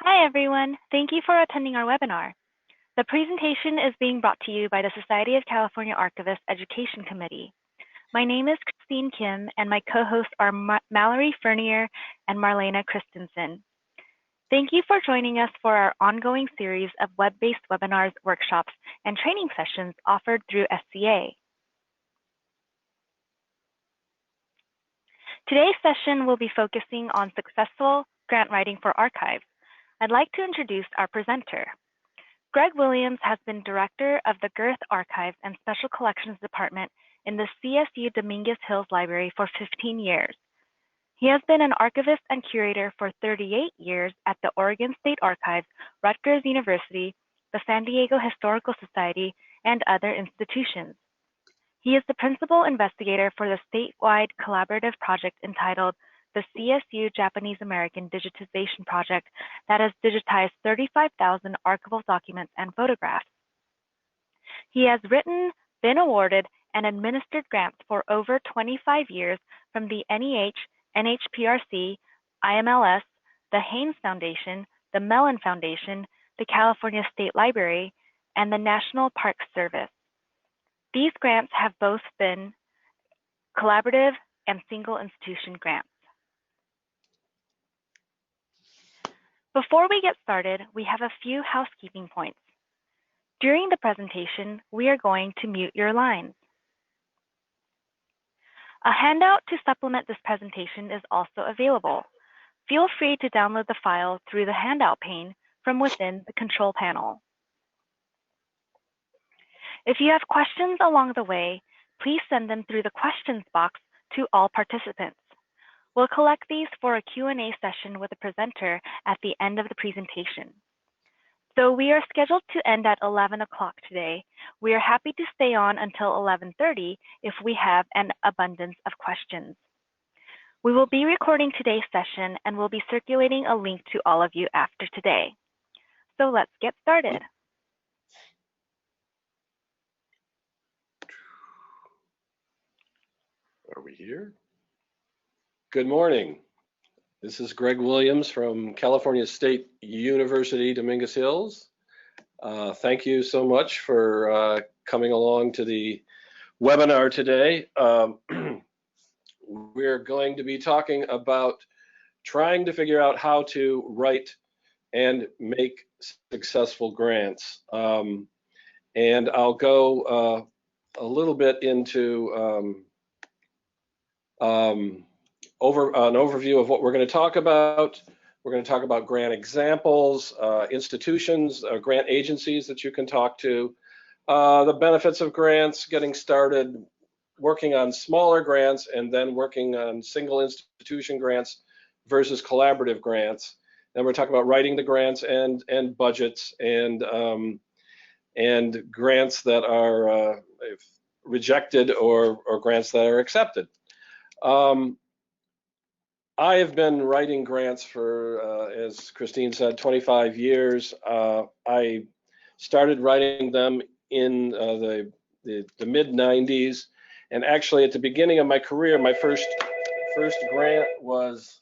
Hi, everyone. Thank you for attending our webinar. The presentation is being brought to you by the Society of California Archivists Education Committee. My name is Christine Kim, and my co-hosts are Mallory Fernier and Marlena Christensen. Thank you for joining us for our ongoing series of web-based webinars, workshops, and training sessions offered through SCA. Today's session will be focusing on successful grant writing for archives. I'd like to introduce our presenter. Greg Williams has been director of the Gerth Archives and Special Collections Department in the CSU Dominguez Hills Library for 15 years. He has been an archivist and curator for 38 years at the Oregon State Archives, Rutgers University, the San Diego Historical Society, and other institutions. He is the principal investigator for the statewide collaborative project entitled the CSU Japanese American Digitization Project that has digitized 35,000 archival documents and photographs. He has written, been awarded, and administered grants for over 25 years from the NEH, NHPRC, IMLS, the Haynes Foundation, the Mellon Foundation, the California State Library, and the National Park Service. These grants have both been collaborative and single institution grants. Before we get started, we have a few housekeeping points. During the presentation, we are going to mute your lines. A handout to supplement this presentation is also available. Feel free to download the file through the handout pane from within the control panel. If you have questions along the way, please send them through the questions box to all participants. We'll collect these for a Q&A session with the presenter at the end of the presentation. So we are scheduled to end at 11 o'clock today. We are happy to stay on until 11:30 if we have an abundance of questions. We will be recording today's session and will be circulating a link to all of you after today. So let's get started. Are we here? Good morning. This is Greg Williams from California State University, Dominguez Hills. Thank you so much for coming along to the webinar today. We're going to be talking about trying to figure out how to write and make successful grants. And I'll go a little bit into an overview of what we're going to talk about. We're going to talk about grant examples, institutions, grant agencies that you can talk to, the benefits of grants, getting started, working on smaller grants, and then working on single institution grants versus collaborative grants. Then we're talking about writing the grants and budgets and grants that are rejected or grants that are accepted. I have been writing grants for, as Christine said, 25 years. I started writing them in the mid-90s, and actually at the beginning of my career, my first grant was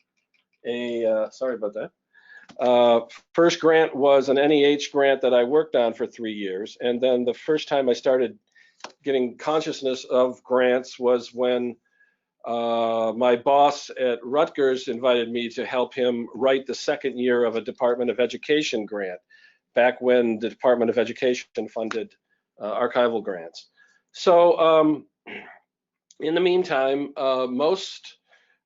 a, sorry about that. First grant was an NEH grant that I worked on for 3 years, and then the first time I started getting consciousness of grants was when my boss at Rutgers invited me to help him write the second year of a Department of Education grant, back when the Department of Education funded archival grants. So in the meantime, most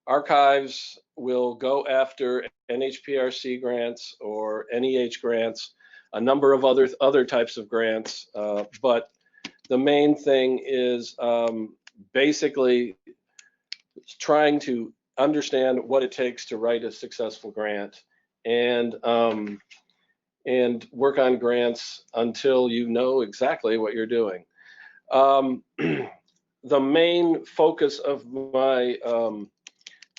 archives will go after NHPRC grants or NEH grants, a number of other types of grants, but the main thing is basically trying to understand what it takes to write a successful grant and work on grants until you know exactly what you're doing. The main focus of my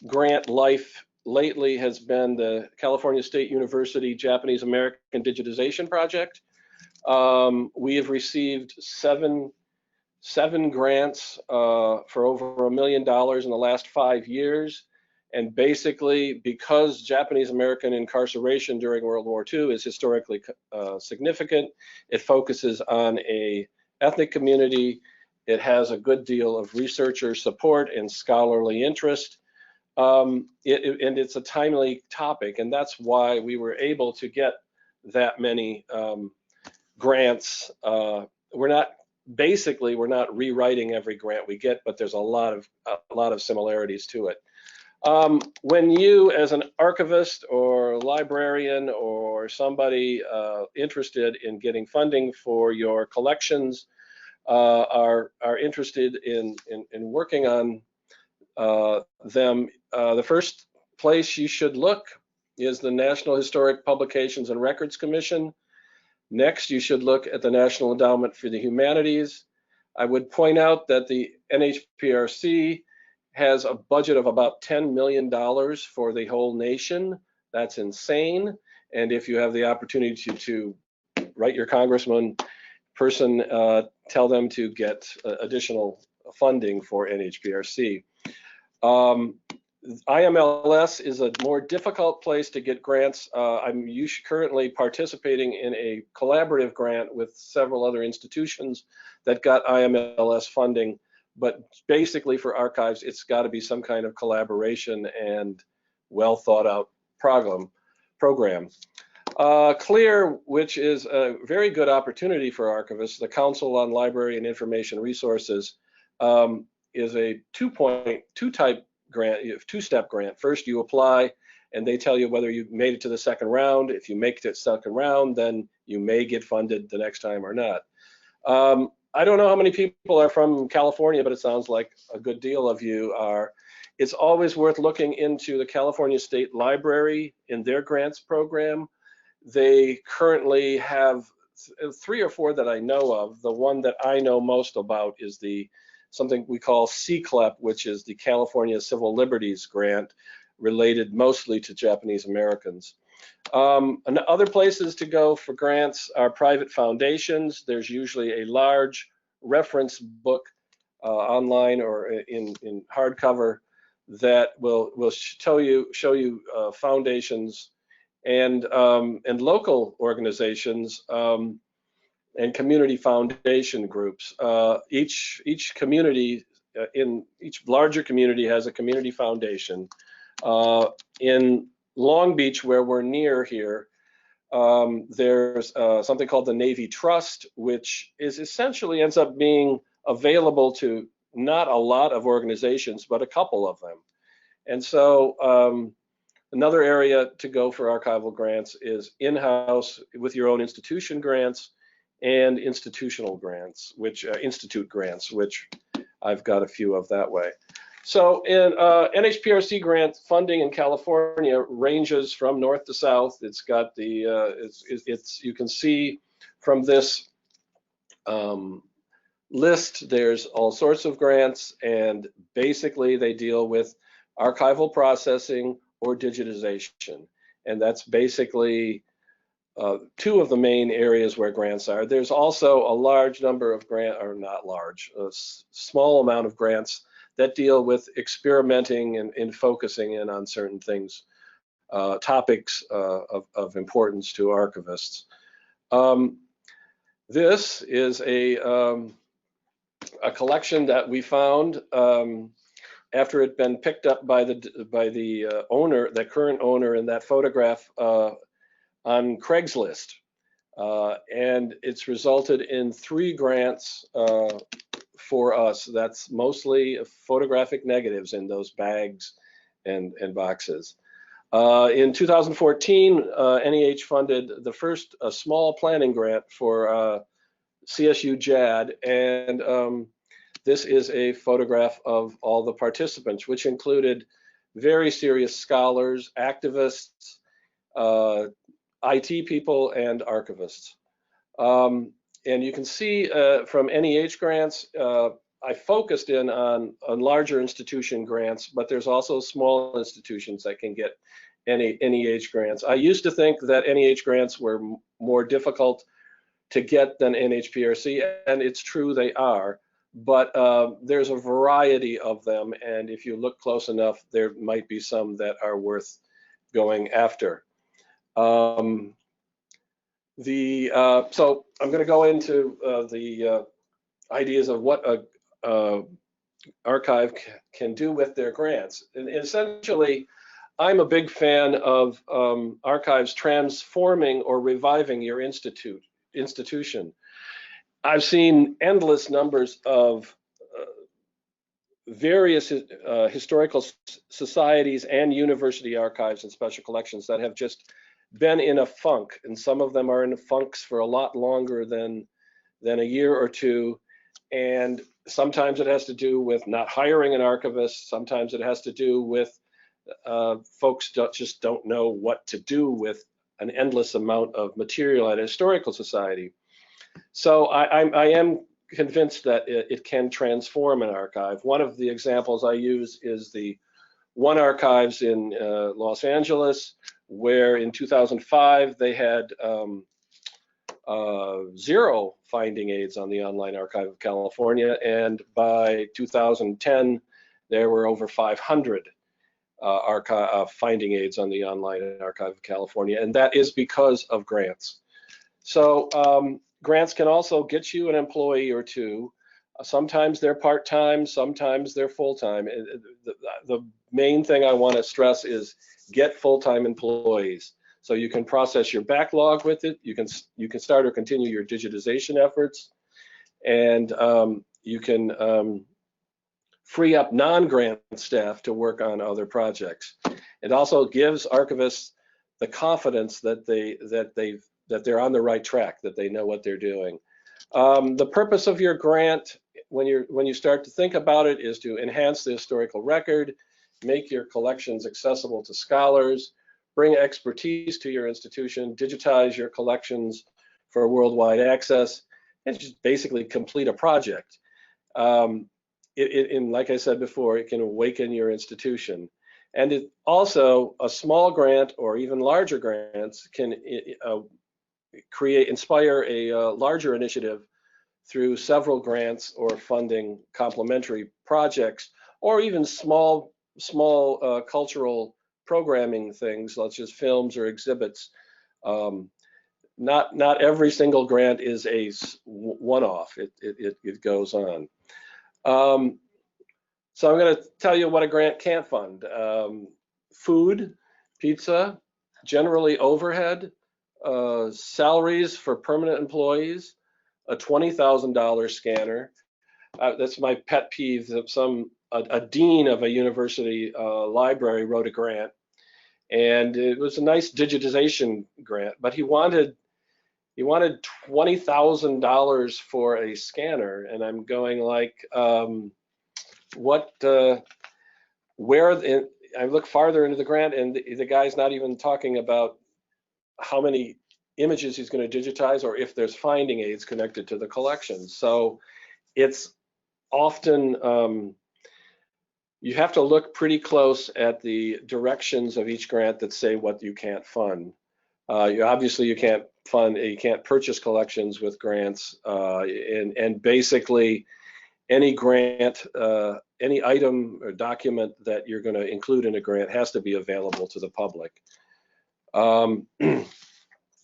grant life lately has been the California State University Japanese American Digitization Project. We have received seven grants for over $1 million in the last 5 years, And basically, because Japanese American incarceration during World War II is historically significant, it focuses on a ethnic community. It has a good deal of researcher support and scholarly interest. And it's a timely topic, and that's why we were able to get that many grants. We're not rewriting every grant we get, but there's a lot of similarities to it. When you, as an archivist or librarian or somebody interested in getting funding for your collections, are interested in working on them, the first place you should look is the National Historic Publications and Records Commission. Next, you should look at the National Endowment for the Humanities. I would point out that the NHPRC has a budget of about $10 million for the whole nation. That's insane. And if you have the opportunity to write your congressman person, tell them to get additional funding for NHPRC. IMLS is a more difficult place to get grants. I'm currently participating in a collaborative grant with several other institutions that got IMLS funding, but basically for archives, it's got to be some kind of collaboration and well thought out program. CLEAR, which is a very good opportunity for archivists, the Council on Library and Information Resources, is a two-type grant, two-step grant. First, you apply, and they tell you whether you made it to the second round. If you make it to the second round, then you may get funded the next time or not. I don't know how many people are from California, but it sounds like a good deal of you are. It's always worth looking into the California State Library in their grants program. They currently have 3 or 4 that I know of. The one that I know most about is something we call CCLEP, which is the California Civil Liberties Grant, related mostly to Japanese Americans. And other places to go for grants are private foundations. There's usually a large reference book online or in hardcover that will show you foundations and local organizations and community foundation groups. Each community in each larger community has a community foundation. In Long Beach, where we're near here, there's something called the Navy Trust, which is essentially ends up being available to not a lot of organizations, but a couple of them. And so another area to go for archival grants is in-house with your own institution grants and institutional grants, which institute grants, which I've got a few of that way. So in NHPRC grant funding in California ranges from north to south. It's got the you can see from this list, there's all sorts of grants, and basically they deal with archival processing or digitization, and that's basically 2 of the main areas where grants are. There's also a large number of a small amount of grants that deal with experimenting and focusing in on certain things, topics of importance to archivists. This is a collection that we found after it had been picked up by the owner, the current owner in that photograph, on Craigslist, and it's resulted in 3 grants for us. That's mostly photographic negatives in those bags and boxes. In 2014, NEH funded the first small planning grant for CSU JAD, and this is a photograph of all the participants, which included very serious scholars, activists, IT people, and archivists. And you can see from NEH grants, I focused in on larger institution grants, but there's also small institutions that can get NEH grants. I used to think that NEH grants were more difficult to get than NHPRC, and it's true they are. but there's a variety of them, and if you look close enough, there might be some that are worth going after. So I'm going to go into the ideas of what a archive can do with their grants. And essentially, I'm a big fan of archives transforming or reviving your institution. I've seen endless numbers of various historical societies and university archives and special collections that have just been in a funk, and some of them are in funks for a lot longer than a year or two. And sometimes it has to do with not hiring an archivist. Sometimes it has to do with folks just don't know what to do with an endless amount of material at a historical society. So I am convinced that it can transform an archive. One of the examples I use is the One Archives in Los Angeles, where in 2005 they had 0 finding aids on the Online Archive of California, and by 2010 there were over 500 finding aids on the Online Archive of California, and that is because of grants. So grants can also get you an employee or two. Sometimes they're part-time, sometimes they're full-time. The main thing I want to stress is get full-time employees, so you can process your backlog with it. You can start or continue your digitization efforts, and you can free up non-grant staff to work on other projects. It also gives archivists the confidence that they're on the right track, that they know what they're doing. The purpose of your grant, when you start to think about it, is to enhance the historical record, make your collections accessible to scholars, bring expertise to your institution, digitize your collections for worldwide access, and just basically complete a project. Like I said before, it can awaken your institution. And it also, a small grant or even larger grants can inspire a larger initiative through several grants or funding complementary projects, or even small cultural programming things such as films or exhibits. Not every single grant is a one-off. It goes on. So I'm going to tell you what a grant can't fund. Food, pizza, generally overhead, salaries for permanent employees, a $20,000 scanner. That's my pet peeve. That a dean of a university library wrote a grant, and it was a nice digitization grant, but he wanted $20,000 for a scanner, and I'm going like, I look farther into the grant, and the guy's not even talking about how many images he's going to digitize or if there's finding aids connected to the collection. So it's often, you have to look pretty close at the directions of each grant that say what you can't fund. Obviously you can't purchase collections with grants, and basically any grant, any item or document that you're going to include in a grant has to be available to the public.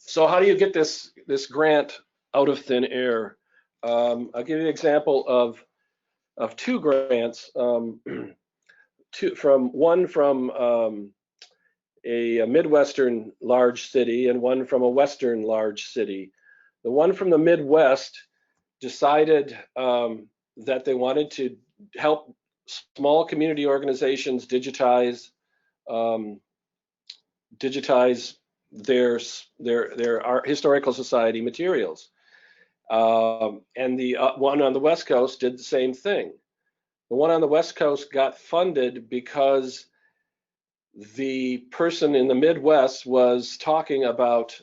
So how do you get this grant out of thin air? I'll give you an example of 2 grants. One from a Midwestern large city and one from a Western large city. The one from the Midwest decided that they wanted to help small community organizations digitize their historical society materials, and the one on the West Coast did the same thing. The one on the West Coast got funded because the person in the Midwest was talking about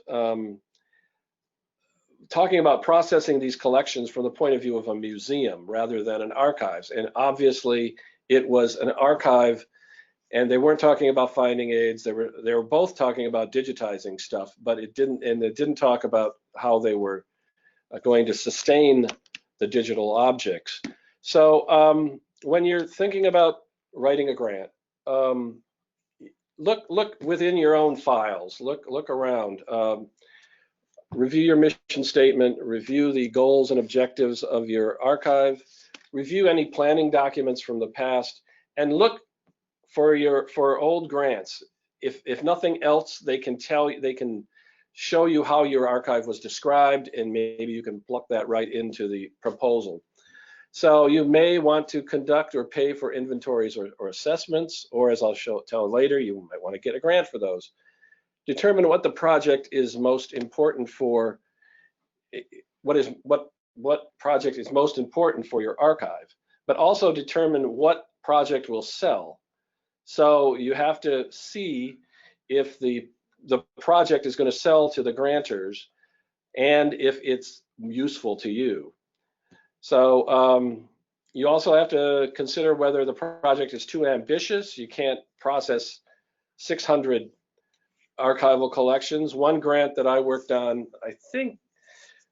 processing these collections from the point of view of a museum rather than an archives. And obviously it was an archive, and they weren't talking about finding aids. They were both talking about digitizing stuff, but it didn't talk about how they were going to sustain the digital objects. So when you're thinking about writing a grant, look within your own files. Look around. Review your mission statement. Review the goals and objectives of your archive. Review any planning documents from the past, and look for old grants. If nothing else, they can show you how your archive was described, and maybe you can plug that right into the proposal. So you may want to conduct or pay for inventories or assessments, or as I'll tell later, you might want to get a grant for those. Determine what the project is most important for. What project is most important for your archive, but also determine what project will sell. So you have to see if the project is going to sell to the grantors and if it's useful to you. So you also have to consider whether the project is too ambitious. You can't process 600 archival collections. One grant that I worked on, I think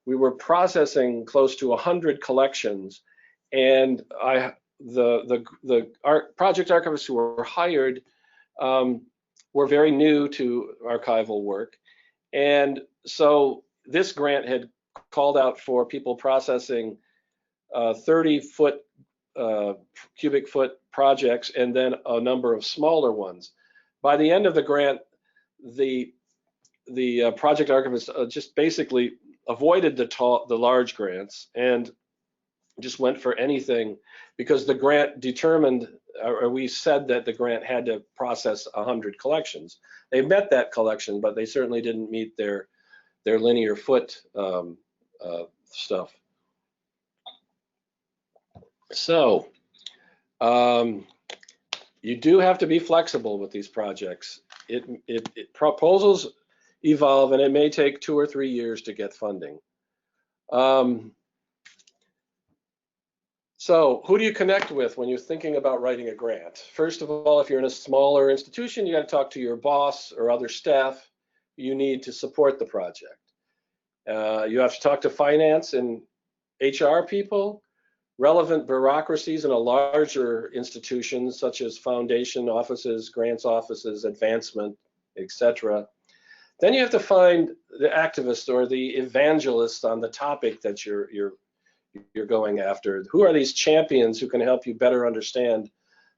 we were processing close to 100 collections, and the project archivists who were hired were very new to archival work, and so this grant had called out for people processing 30 cubic foot projects and then a number of smaller ones. By the end of the grant, the project archivist just basically avoided the large grants and just went for anything, because the grant determined, or we said that the grant had to process 100 collections. They met that collection, but they certainly didn't meet their linear foot stuff. So you do have to be flexible with these projects. Proposals evolve, and it may take 2 or 3 years to get funding. So who do you connect with when you're thinking about writing a grant? First of all, if you're in a smaller institution, you got to talk to your boss or other staff you need to support the project. You have to talk to finance and HR people, relevant bureaucracies in a larger institution such as foundation offices, grants offices, advancement, etc. Then you have to find the activists or the evangelists on the topic that you're going after. Who are these champions who can help you better understand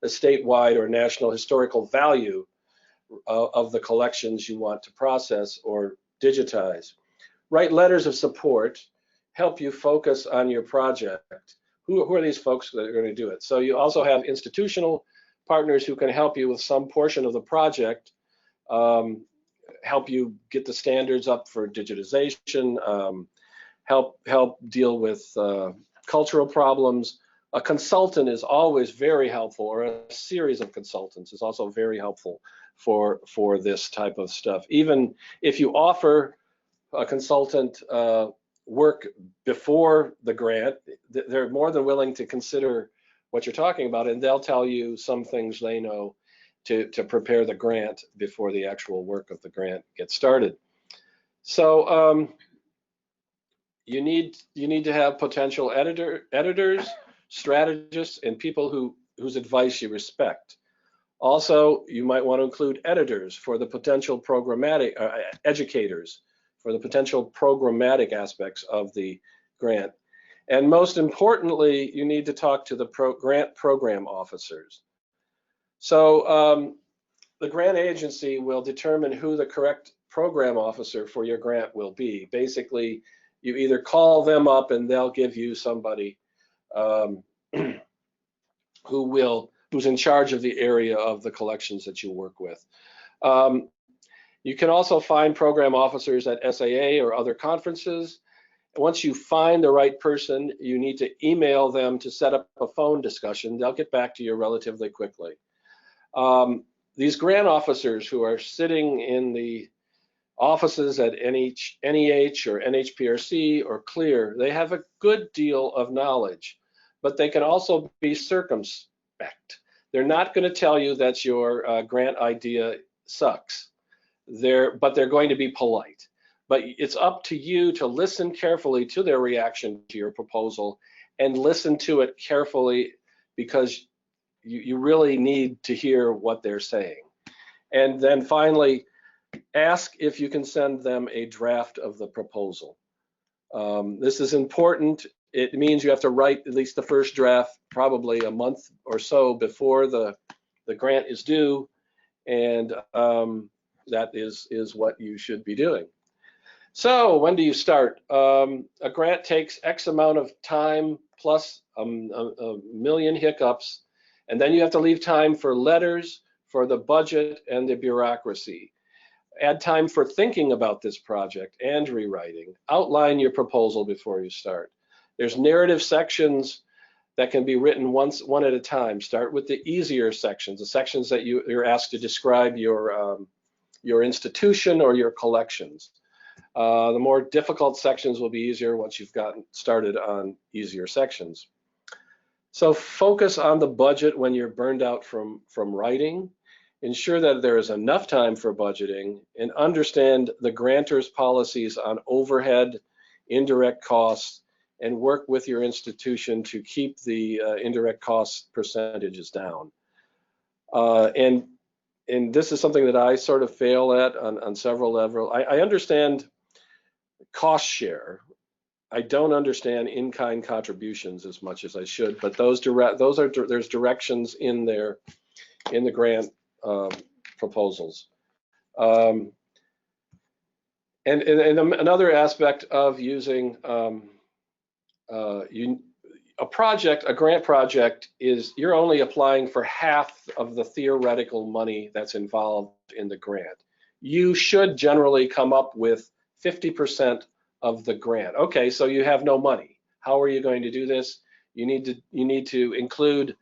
the statewide or national historical value of the collections you want to process or digitize? Write letters of support, help you focus on your project. Who are these folks that are going to do it? So you also have institutional partners who can help you with some portion of the project, help you get the standards up for digitization, help deal with cultural problems. A consultant is always very helpful, or a series of consultants is also very helpful for this type of stuff. Even if you offer a consultant work before the grant, they're more than willing to consider what you're talking about, and they'll tell you some things they know to prepare the grant before the actual work of the grant gets started. So you need to have potential editors, strategists, and people whose advice you respect. Also, you might want to include editors for the potential programmatic, educators for the potential programmatic aspects of the grant. And most importantly, you need to talk to the grant program officers. So the grant agency will determine who the correct program officer for your grant will be. Basically, you either call them up and they'll give you somebody who's in charge of the area of the collections that you work with. You can also find program officers at SAA or other conferences. Once you find the right person, you need to email them to set up a phone discussion. They'll get back to you relatively quickly. These grant officers who are sitting in the offices at NEH or NHPRC or CLEAR, they have a good deal of knowledge, but they can also be circumspect. They're not going to tell you that your grant idea sucks. But they're going to be polite. But it's up to you to listen carefully to their reaction to your proposal and listen to it carefully, because you really need to hear what they're saying. And then finally, ask if you can send them a draft of the proposal. This is important. It means you have to write at least the first draft probably a month or so before the grant is due, and that is what you should be doing. So when do you start? A grant takes X amount of time plus a million hiccups, and then you have to leave time for letters, for the budget, and the bureaucracy. Add time for thinking about this project and rewriting. Outline your proposal before you start. There's narrative sections that can be written one at a time. Start with the easier sections, the sections that you're asked to describe your institution or your collections. The more difficult sections will be easier once you've gotten started on easier sections. So focus on the budget when you're burned out from writing. Ensure that there is enough time for budgeting, and understand the grantor's policies on overhead, indirect costs, and work with your institution to keep the indirect cost percentages down. And this is something that I sort of fail at on several levels. I understand cost share. I don't understand in-kind contributions as much as I should, but there's directions in there in the grant proposals. And another aspect of using a grant project is you're only applying for half of the theoretical money that's involved in the grant. You should generally come up with 50% of the grant. Okay, so you have no money. How are you going to do this? You need to include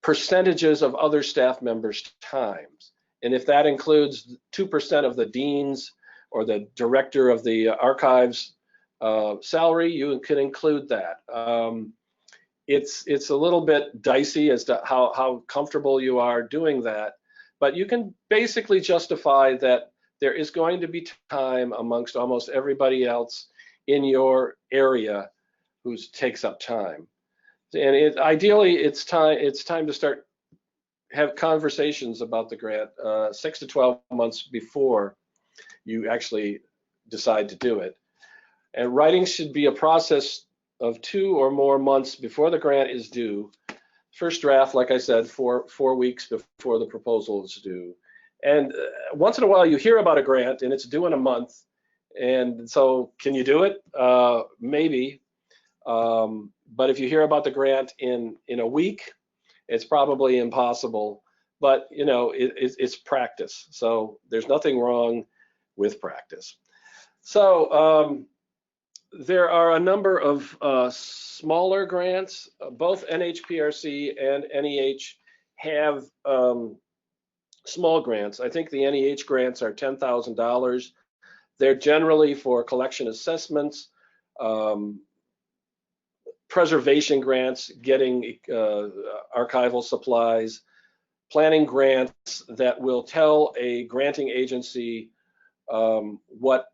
percentages of other staff members' times. And if that includes 2% of the dean's or the director of the archives salary, you can include that. It's a little bit dicey as to how comfortable you are doing that, but you can basically justify that there is going to be time amongst almost everybody else in your area who takes up time. And ideally, it's time to start have conversations about the grant 6 to 12 months before you actually decide to do it. And writing should be a process of 2 or more months before the grant is due. First draft, like I said, 4 weeks before the proposal is due. And once in a while, you hear about a grant and it's due in a month. And so, can you do it? Maybe. But if you hear about the grant in a week, it's probably impossible. But you know, it's practice. So there's nothing wrong with practice. So there are a number of smaller grants. Both NHPRC and NEH have small grants. I think the NEH grants are $10,000. They're generally for collection assessments, preservation grants, getting archival supplies, planning grants that will tell a granting agency what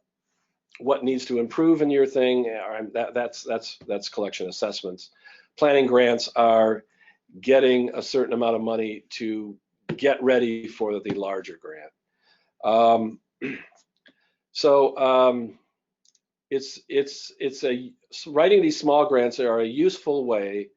needs to improve in your thing. That's collection assessments. Planning grants are getting a certain amount of money to get ready for the larger grant. Writing these small grants are a useful way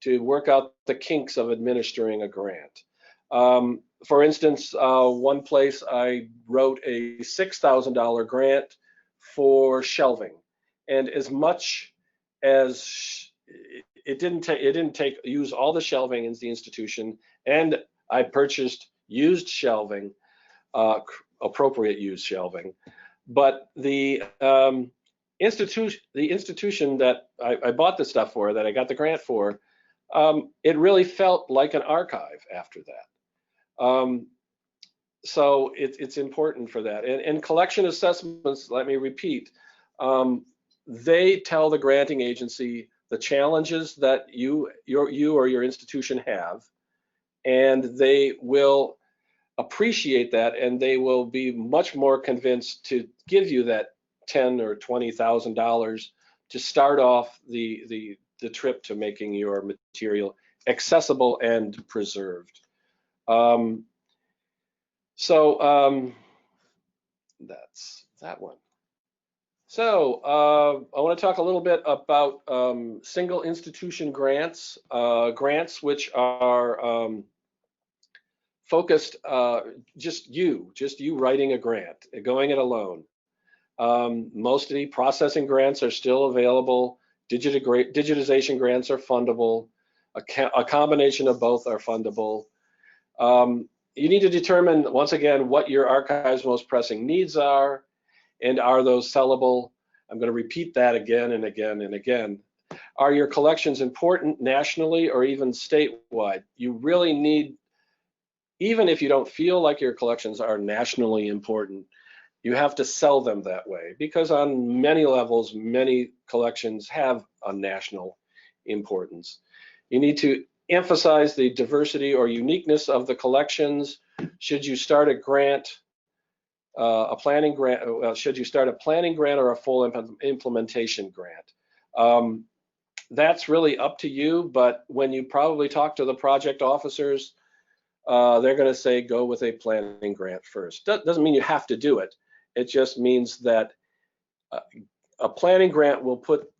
to work out the kinks of administering a grant. For instance, one place I wrote a $6,000 grant for shelving, and as much as it didn't use all the shelving in the institution, and I purchased used shelving, appropriate used shelving, but the institution that I bought the stuff for, that I got the grant for, it really felt like an archive after that. So it's important for that. And collection assessments, let me repeat, they tell the granting agency the challenges that you or your institution have, and they will appreciate that, and they will be much more convinced to give you that $10,000 or $20,000 to start off the the trip to making your material accessible and preserved. That's that one. So I want to talk a little bit about single institution grants, grants which are focused, just you writing a grant, going it alone. Most of the processing grants are still available. Digitization grants are fundable. A combination of both are fundable. You need to determine, once again, what your archive's most pressing needs are, and are those sellable? I'm going to repeat that again and again and again. Are your collections important nationally or even statewide? You really need, even if you don't feel like your collections are nationally important, you have to sell them that way, because on many levels, many collections have a national importance. You need to emphasize the diversity or uniqueness of the collections. Should you start a grant, a planning grant, should you start a planning grant or a full implementation grant? That's really up to you, but when you probably talk to the project officers, they're going to say go with a planning grant first. Doesn't mean you have to do it. It just means that a planning grant will put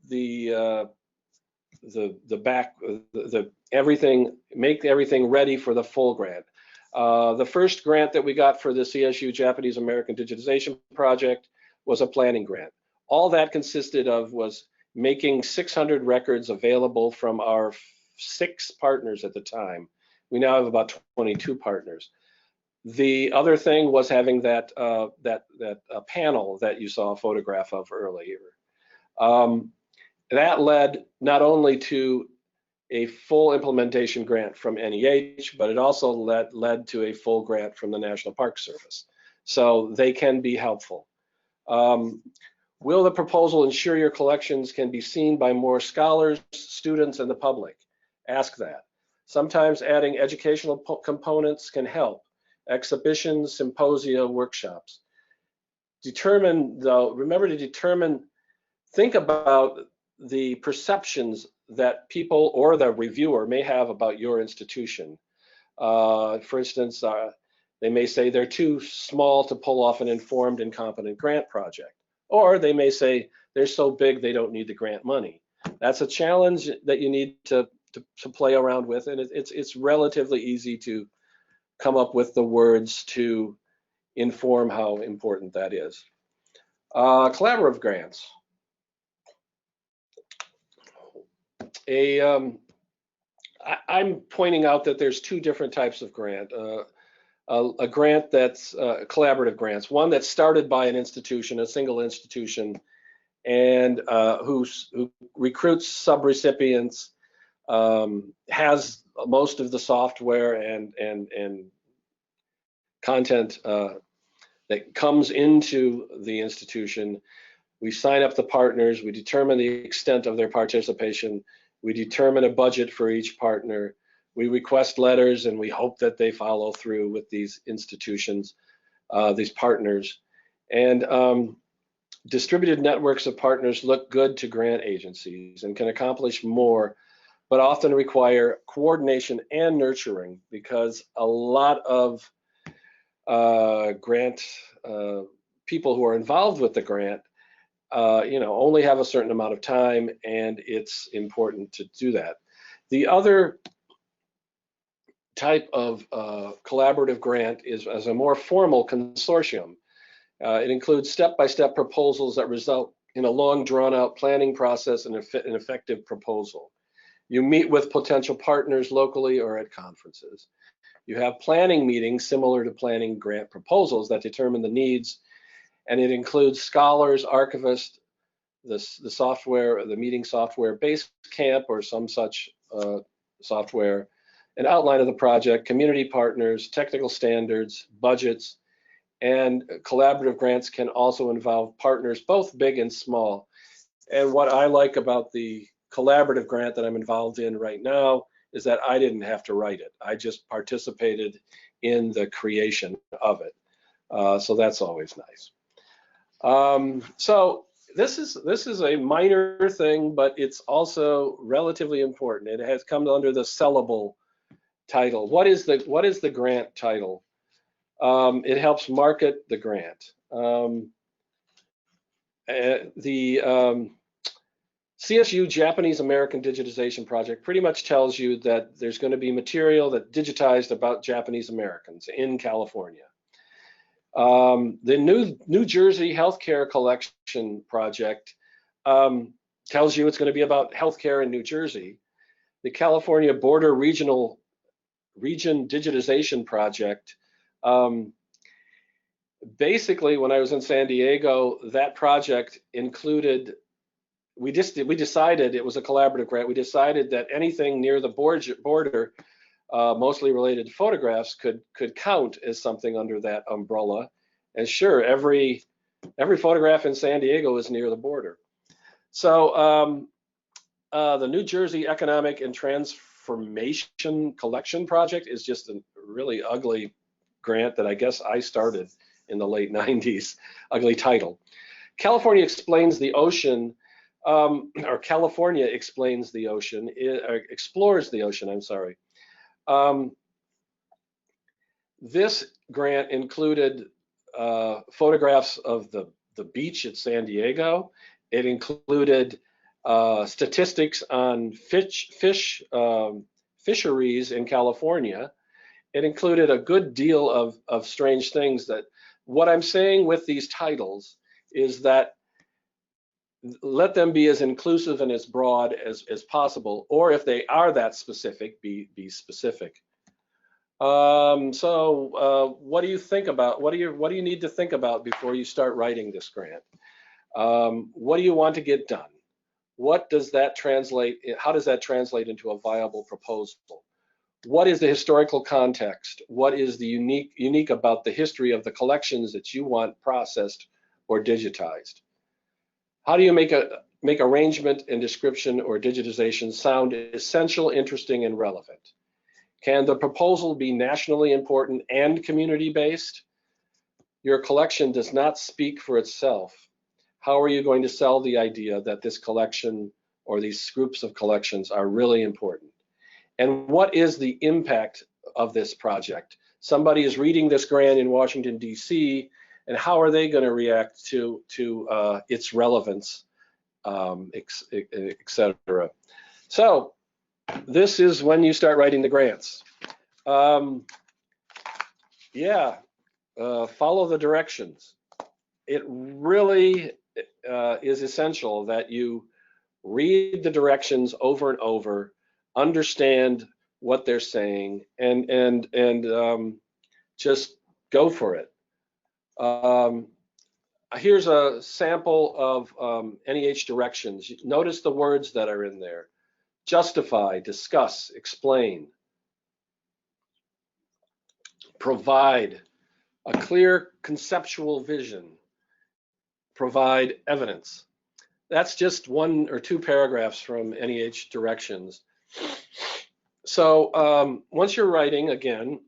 everything, make everything ready for the full grant. The first grant that we got for the CSU Japanese American Digitization Project was a planning grant. All that consisted of was making 600 records available from our 6 partners at the time. We now have about 22 partners. The other thing was having that panel that you saw a photograph of earlier. That led not only to a full implementation grant from NEH, but it also led to a full grant from the National Park Service. So they can be helpful. Will the proposal ensure your collections can be seen by more scholars, students, and the public? Ask that. Sometimes adding educational components can help. Exhibitions, symposia, workshops. Remember to determine, think about the perceptions that people or the reviewer may have about your institution. For instance, they may say they're too small to pull off an informed and competent grant project. Or they may say they're so big they don't need the grant money. That's a challenge that you need to play around with, and it's relatively easy to come up with the words to inform how important that is. Collaborative grants. I'm pointing out that there's 2 different types of grant. A grant that's collaborative grants, one that's started by an institution, a single institution, and who recruits subrecipients, has most of the software and content that comes into the institution. We sign up the partners, we determine the extent of their participation, we determine a budget for each partner, we request letters, and we hope that they follow through with these institutions, these partners. And distributed networks of partners look good to grant agencies and can accomplish more, but often require coordination and nurturing, because a lot of grant people who are involved with the grant only have a certain amount of time, and it's important to do that. The other type of collaborative grant is as a more formal consortium. It includes step-by-step proposals that result in a long, drawn-out planning process and an effective proposal. You meet with potential partners locally or at conferences. You have planning meetings similar to planning grant proposals that determine the needs, and it includes scholars, archivists, the software, the meeting software, Basecamp or some such software, an outline of the project, community partners, technical standards, budgets, and collaborative grants can also involve partners, both big and small. And what I like about the collaborative grant that I'm involved in right now is that I didn't have to write it. I just participated in the creation of it. So that's always nice. So this is a minor thing, but it's also relatively important. It has come under the sellable title. What is the grant title? It helps market the grant. The CSU Japanese American Digitization Project pretty much tells you that there's going to be material that digitized about Japanese Americans in California. The New Jersey Healthcare Collection Project tells you it's going to be about healthcare in New Jersey. The California Border Region Digitization Project, basically when I was in San Diego, that project included, we decided, it was a collaborative grant, we decided that anything near the border, mostly related to photographs, could count as something under that umbrella. And sure, every photograph in San Diego is near the border. So the New Jersey Economic and Transformation Collection Project is just a really ugly grant that I guess I started in the late 90s. Ugly title. California Explains the Ocean, or California Explains the Ocean, Explores the Ocean, I'm sorry. This grant included photographs of the beach at San Diego. It included statistics on fisheries in California. It included a good deal of strange things. That what I'm saying with these titles is that let them be as inclusive and as broad as possible, or if they are that specific, be specific. So what do you think about, what do you need to think about before you start writing this grant? What do you want to get done? What does that translate, how does that translate into a viable proposal? What is the historical context? What is the unique about the history of the collections that you want processed or digitized? How do you make arrangement and description or digitization sound essential, interesting, and relevant? Can the proposal be nationally important and community-based? Your collection does not speak for itself. How are you going to sell the idea that this collection or these groups of collections are really important? And what is the impact of this project? Somebody is reading this grant in Washington, D.C., and how are they going to react to its relevance, et cetera? So this is when you start writing the grants. Follow the directions. It really is essential that you read the directions over and over, understand what they're saying, and just go for it. Here's a sample of NEH directions. Notice the words that are in there. Justify, discuss, explain. Provide a clear conceptual vision. Provide evidence. That's just 1 or 2 paragraphs from NEH directions. So once you're writing, again,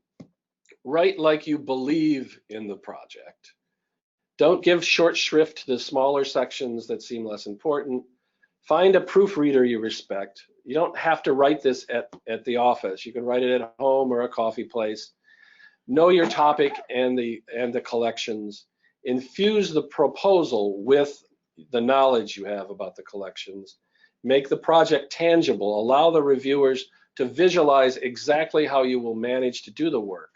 write like you believe in the project. Don't give short shrift to the smaller sections that seem less important. Find a proofreader you respect. You don't have to write this at the office. You can write it at home or a coffee place. Know your topic and the collections. Infuse the proposal with the knowledge you have about the collections. Make the project tangible. Allow the reviewers to visualize exactly how you will manage to do the work.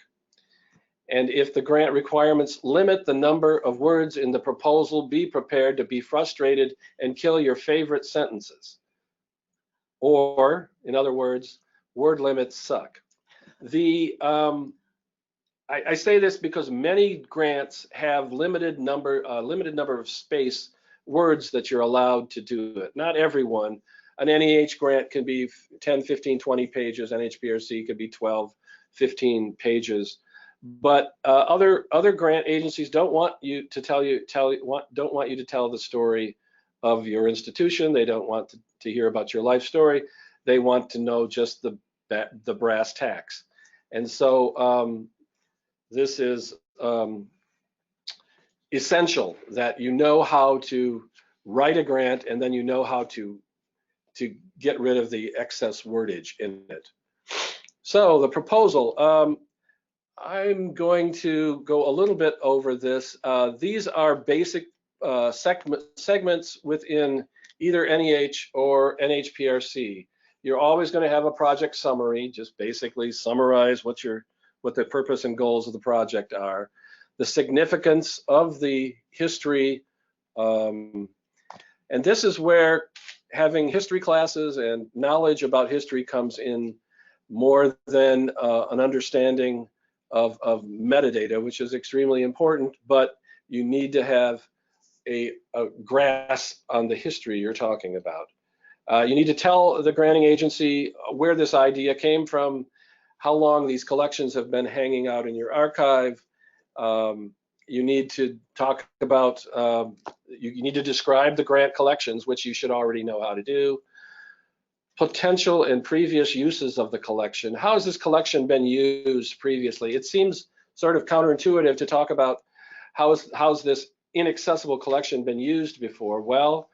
And if the grant requirements limit the number of words in the proposal, be prepared to be frustrated and kill your favorite sentences. Or, in other words, word limits suck. I say this because many grants have limited number of space words that you're allowed to do it. Not everyone. An NEH grant can be 10, 15, 20 pages. NHBRC could be 12, 15 pages. But other grant agencies don't want you to tell the story of your institution. They don't want to hear about your life story. They want to know just the brass tacks. And so this is essential that you know how to write a grant, and then you know how to get rid of the excess wordage in it. So the proposal, I'm going to go a little bit over this. These are basic segments within either NEH or NHPRC. You're always going to have a project summary, just basically summarize what the purpose and goals of the project are, the significance of the history, and this is where having history classes and knowledge about history comes in more than an understanding of metadata, which is extremely important, but you need to have a grasp on the history you're talking about. You need to tell the granting agency where this idea came from, how long these collections have been hanging out in your archive. You need to talk about, you need to describe the grant collections, which you should already know how to do. Potential and previous uses of the collection. How has this collection been used previously? It seems sort of counterintuitive to talk about how's this inaccessible collection been used before. Well,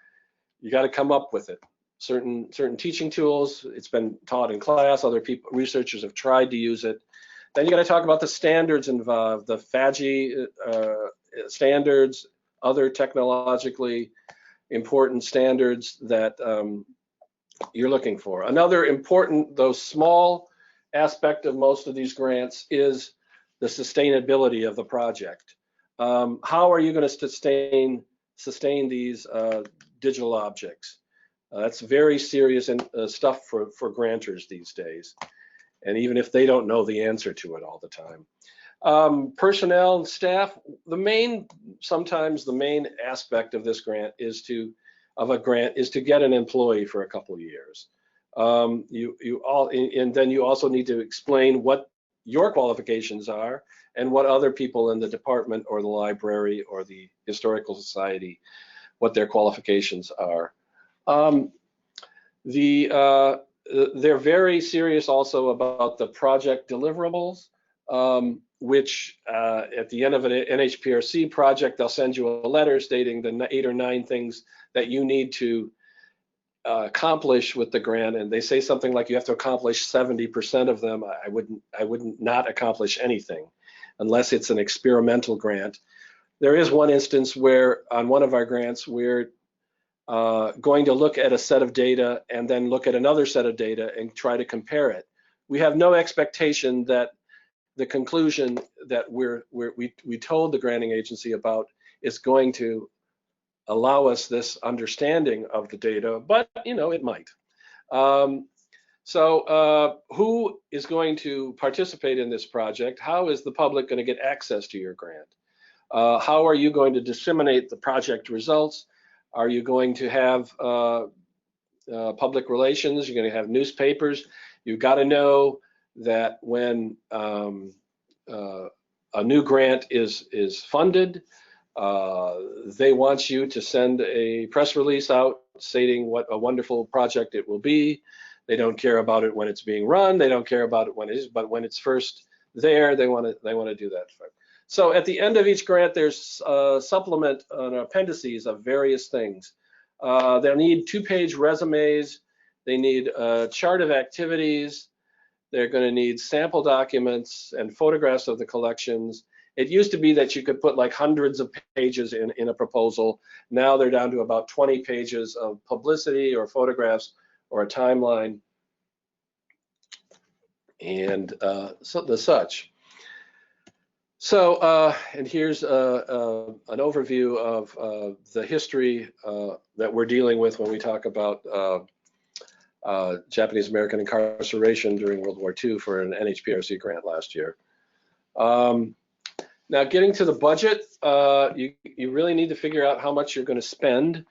you got to come up with it. Certain teaching tools, it's been taught in class, other people, researchers have tried to use it. Then you got to talk about the standards involved, the FAGI standards, other technologically important standards that you're looking for. Another important, though small, aspect of most of these grants is the sustainability of the project. How are you going to sustain these digital objects? That's very serious stuff for grantors these days, and even if they don't know the answer to it all the time. Personnel and staff, sometimes the main aspect of this grant is to get an employee for a couple of years. And then you also need to explain what your qualifications are and what other people in the department or the library or the historical society, what their qualifications are. They're very serious also about the project deliverables, which at the end of an NHPRC project, they'll send you a letter stating the 8 or 9 things that you need to accomplish with the grant, and they say something like you have to accomplish 70% of them. I wouldn't not accomplish anything unless it's an experimental grant. There is one instance where on one of our grants we're going to look at a set of data and then look at another set of data and try to compare it. We have no expectation that the conclusion that we told the granting agency about is going to allow us this understanding of the data, but it might. So who is going to participate in this project? How is the public going to get access to your grant? How are you going to disseminate the project results? Are you going to have public relations? You're going to have newspapers. You've got to know that when a new grant is funded, they want you to send a press release out stating what a wonderful project it will be. They don't care about it when it's being run. They don't care about it when it is, but when it's first there, they want to do that. So at the end of each grant, there's a supplement and appendices of various things. They'll need 2-page resumes. They need a chart of activities. They're going to need sample documents and photographs of the collections. It used to be that you could put like hundreds of pages in a proposal. Now they're down to about 20 pages of publicity or photographs or a timeline and such. So, and here's an overview of the history that we're dealing with when we talk about Japanese American incarceration during World War II for an NHPRC grant last year. Now, getting to the budget, you really need to figure out how much you're going to spend.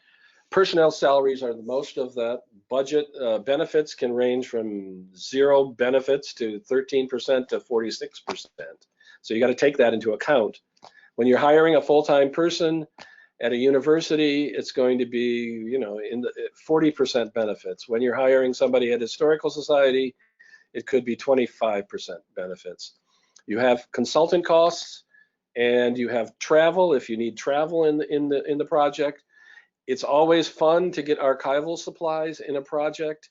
Personnel salaries are the most of that. Budget benefits can range from 0 benefits to 13% to 46%. So you got to take that into account. When you're hiring a full-time person at a university, it's going to be, in the 40% benefits. When you're hiring somebody at a historical society, it could be 25% benefits. You have consultant costs, and you have travel if you need travel in the project. It's always fun to get archival supplies in a project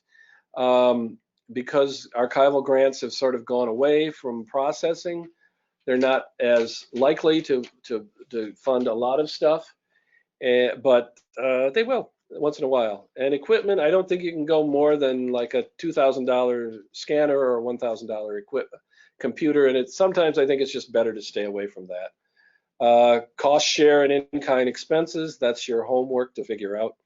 because archival grants have sort of gone away from processing. They're not as likely to fund a lot of stuff, but they will once in a while. And equipment, I don't think you can go more than like a $2,000 scanner or a $1,000 computer, and sometimes I think it's just better to stay away from that. Cost share and in-kind expenses, that's your homework to figure out.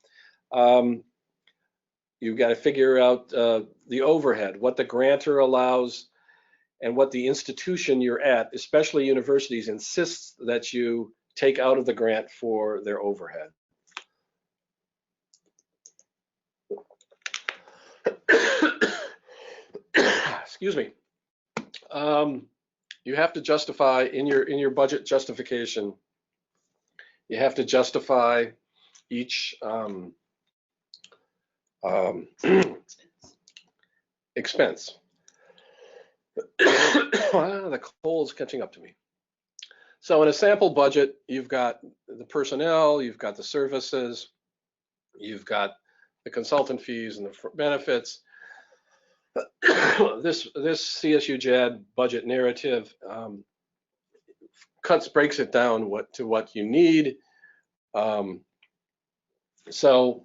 You've got to figure out the overhead, what the grantor allows and what the institution you're at, especially universities, insists that you take out of the grant for their overhead. Excuse me. You have to justify in your budget justification. You have to justify each expense. The cold's catching up to me. So in a sample budget, you've got the personnel, you've got the services, you've got the consultant fees and the benefits. This CSU JAD budget narrative breaks it down to what you need. So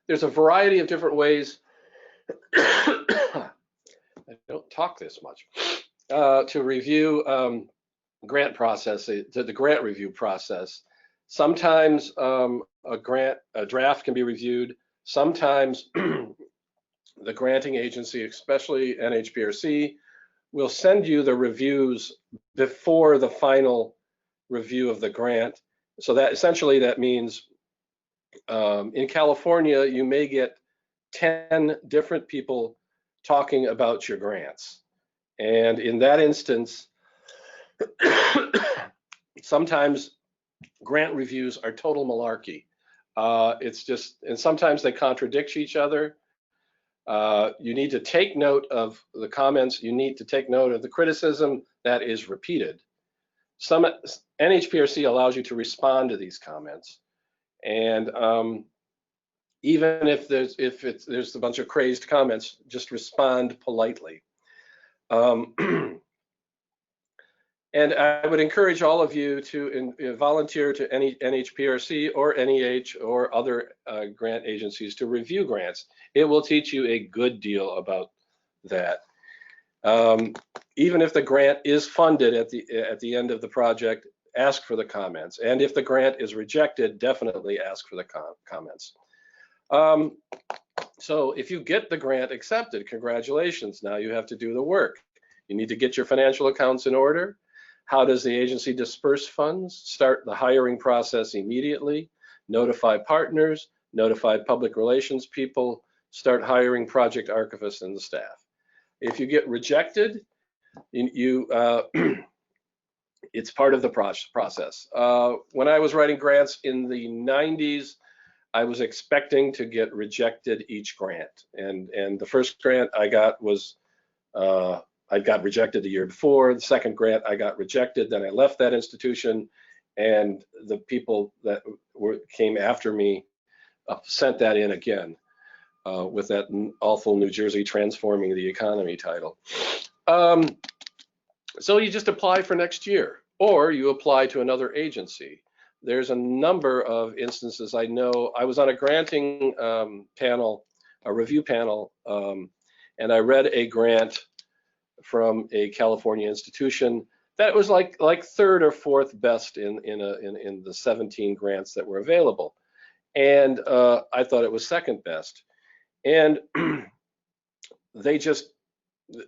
there's a variety of different ways. I don't talk this much to review grant process, the grant review process. Sometimes a draft can be reviewed. Sometimes the granting agency, especially NHPRC, will send you the reviews before the final review of the grant. So that essentially that means in California, you may get 10 different people talking about your grants. And in that instance, sometimes grant reviews are total malarkey. It's just, and sometimes they contradict each other. You need to take note of the comments. You need to take note of the criticism that is repeated. Some NHPRC allows you to respond to these comments, and even if there's a bunch of crazed comments, just respond politely. And I would encourage all of you to volunteer to any NHPRC or NEH or other grant agencies to review grants. It will teach you a good deal about that. Even if the grant is funded at the end of the project, ask for the comments. And if the grant is rejected, definitely ask for the comments. So if you get the grant accepted, congratulations. Now you have to do the work. You need to get your financial accounts in order. How does the agency disperse funds? Start the hiring process immediately. Notify partners, notify public relations people, start hiring project archivists and the staff. If you get rejected, it's part of the process. When I was writing grants in the 90s, I was expecting to get rejected each grant. And the first grant I got was, I got rejected the year before. The second grant I got rejected, then I left that institution, and the people that came after me sent that in again with that awful New Jersey Transforming the Economy title. So you just apply for next year, or you apply to another agency. There's a number of instances. I know I was on a granting panel, a review panel, and I read a grant from a California institution that was like third or fourth best in the 17 grants that were available, and I thought it was second best. And they just,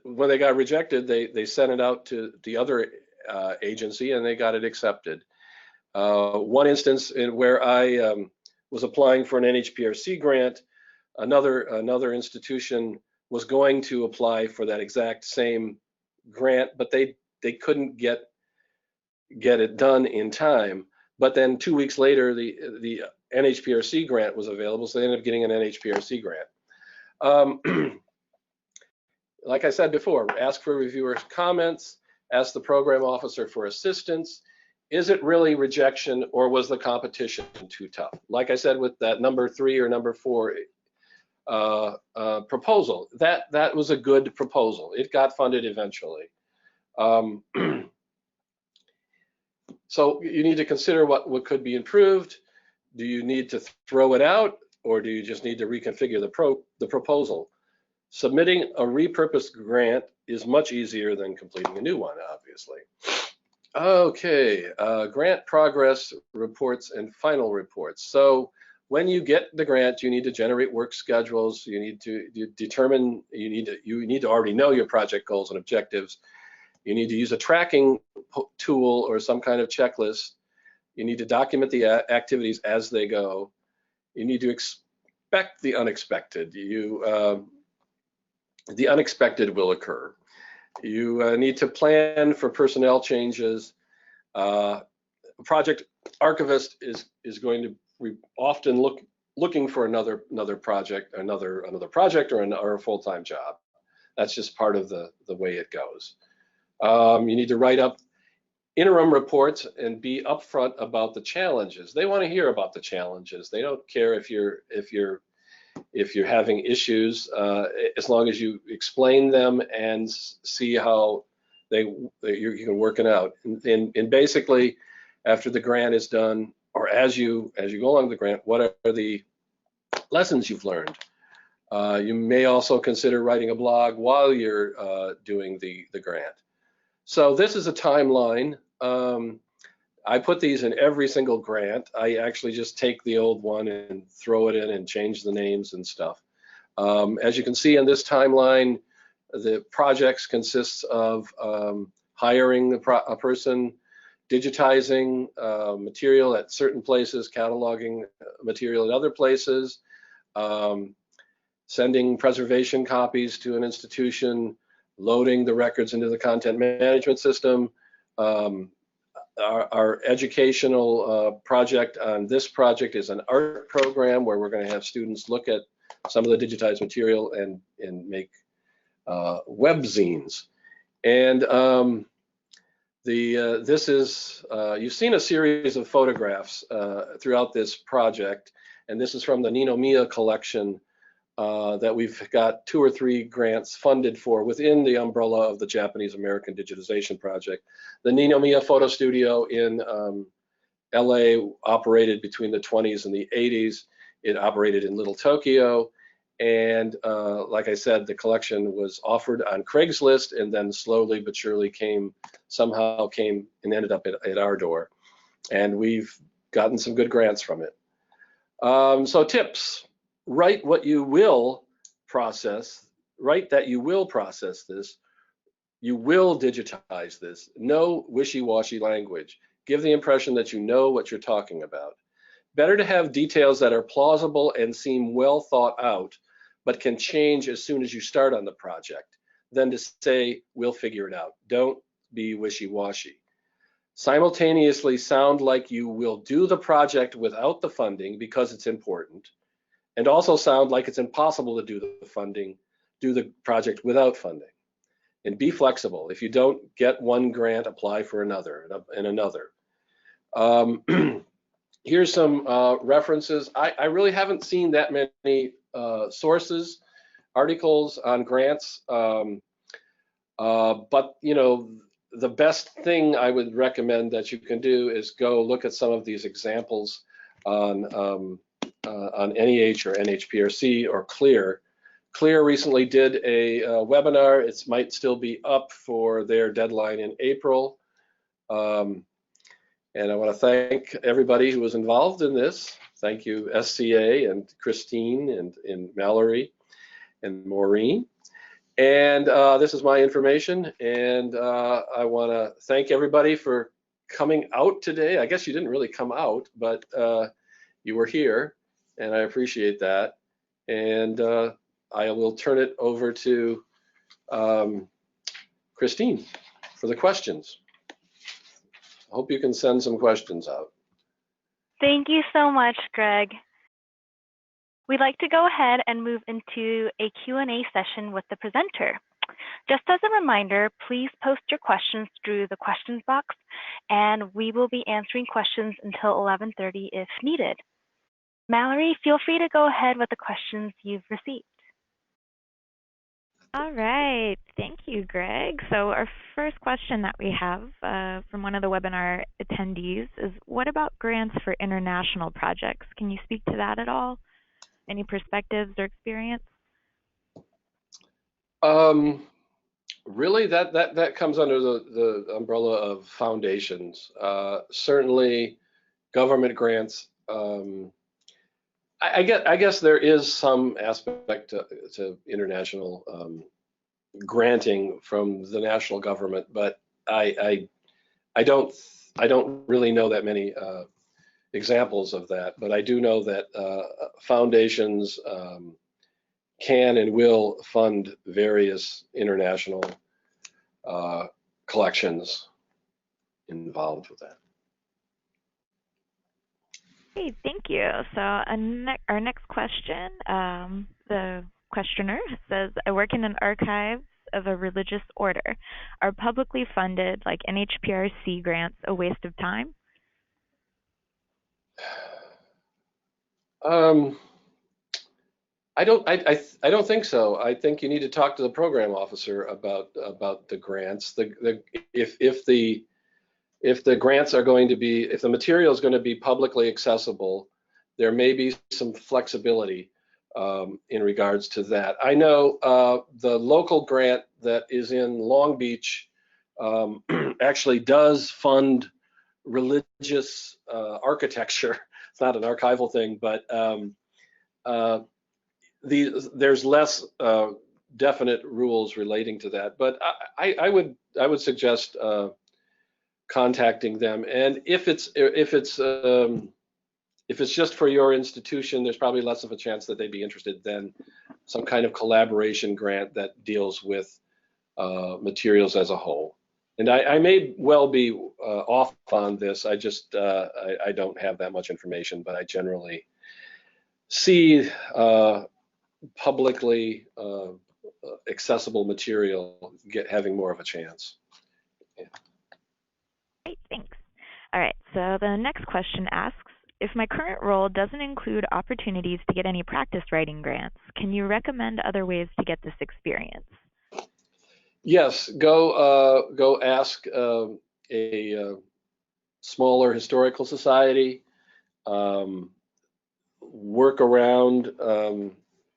when they got rejected, they sent it out to the other agency, and they got it accepted. One instance in where I was applying for an NHPRC grant, another institution was going to apply for that exact same grant, but they couldn't get it done in time. But then 2 weeks later, the NHPRC grant was available, so they ended up getting an NHPRC grant. Like I said before, ask for reviewers' comments, ask the program officer for assistance. is it really rejection, or was the competition too tough? Like I said, with that number 3 or number 4 proposal, that was a good proposal. It got funded eventually. So you need to consider what could be improved. Do you need to throw it out, or do you just need to reconfigure the proposal? Submitting a repurposed grant is much easier than completing a new one, obviously. Okay, grant progress reports and final reports. So when you get the grant, you need to generate work schedules. You need to determine, you need to already know your project goals and objectives. You need to use a tracking tool or some kind of checklist. You need to document the activities as they go. You need to expect the unexpected. The unexpected will occur. You need to plan for personnel changes. Project archivist is going to often looking for another project, another project, or a full-time job. That's just part of the way it goes. You need to write up interim reports and be upfront about the challenges. They want to hear about the challenges. They don't care if you're having issues, as long as you explain them and see how you can work it out. And basically, after the grant is done, or as you go along the grant, what are the lessons you've learned? You may also consider writing a blog while you're doing the grant. So this is a timeline. I put these in every single grant. I actually just take the old one and throw it in and change the names and stuff. As you can see in this timeline, the projects consists of hiring a person, digitizing material at certain places, cataloging material at other places, sending preservation copies to an institution, loading the records into the content management system. Our educational project on this project is an art program where we're going to have students look at some of the digitized material and make webzines. And this is, you've seen a series of photographs throughout this project, and this is from the Ninomiya Collection that we've got 2 or 3 grants funded for within the umbrella of the Japanese American Digitization Project. The Ninomiya Photo Studio in LA operated between the 20s and the 80s. It operated in Little Tokyo. And like I said, the collection was offered on Craigslist and then slowly but surely somehow came and ended up at our door. And we've gotten some good grants from it. So tips. Write what you will process. Write that you will process this. You will digitize this. No wishy-washy language. Give the impression that you know what you're talking about. Better to have details that are plausible and seem well thought out, but can change as soon as you start on the project, than to say, we'll figure it out. Don't be wishy-washy. Simultaneously sound like you will do the project without the funding because it's important, and also sound like it's impossible to do the project without funding. And be flexible. If you don't get one grant, apply for another and another. Here's some references. I really haven't seen that many sources, articles on grants, but you know, the best thing I would recommend that you can do is go look at some of these examples on NEH or NHPRC or CLEAR. CLEAR recently did a webinar. It might still be up for their deadline in April. And I want to thank everybody who was involved in this. Thank you, SCA and Christine and Mallory and Maureen. And this is my information. And I want to thank everybody for coming out today. I guess you didn't really come out, but you were here, and I appreciate that. And I will turn it over to Christine for the questions. I hope you can send some questions out. Thank you so much, Greg. We'd like to go ahead and move into a Q&A session with the presenter. Just as a reminder, please post your questions through the questions box, and we will be answering questions until 11:30 if needed. Mallory, feel free to go ahead with the questions you've received. All right, thank you, Greg. So our first question that we have from one of the webinar attendees is, what about grants for international projects? Can you speak to that at all? Any perspectives or experience? Really, that comes under the umbrella of foundations. Certainly, government grants. I guess there is some aspect to international granting from the national government, but I don't really know that many examples of that. But I do know that foundations can and will fund various international collections involved with that. Hey, thank you. So our next question, the questioner says, I work in an archive of a religious order. Are publicly funded, like NHPRC grants, a waste of time? I don't think so. I think you need to talk to the program officer about the grants. If the grants are going to be, if the material is going to be publicly accessible, there may be some flexibility in regards to that. I know the local grant that is in Long Beach actually does fund religious architecture. It's not an archival thing, but there's less definite rules relating to that. But I would suggest contacting them, and if it's just for your institution, there's probably less of a chance that they'd be interested than some kind of collaboration grant that deals with materials as a whole. And I may well be off on this. I just I don't have that much information, but I generally see publicly accessible material having more of a chance. Yeah. Great, thanks. All right, so the next question asks, if my current role doesn't include opportunities to get any practice writing grants, can you recommend other ways to get this experience? Yes, go ask a smaller historical society, work around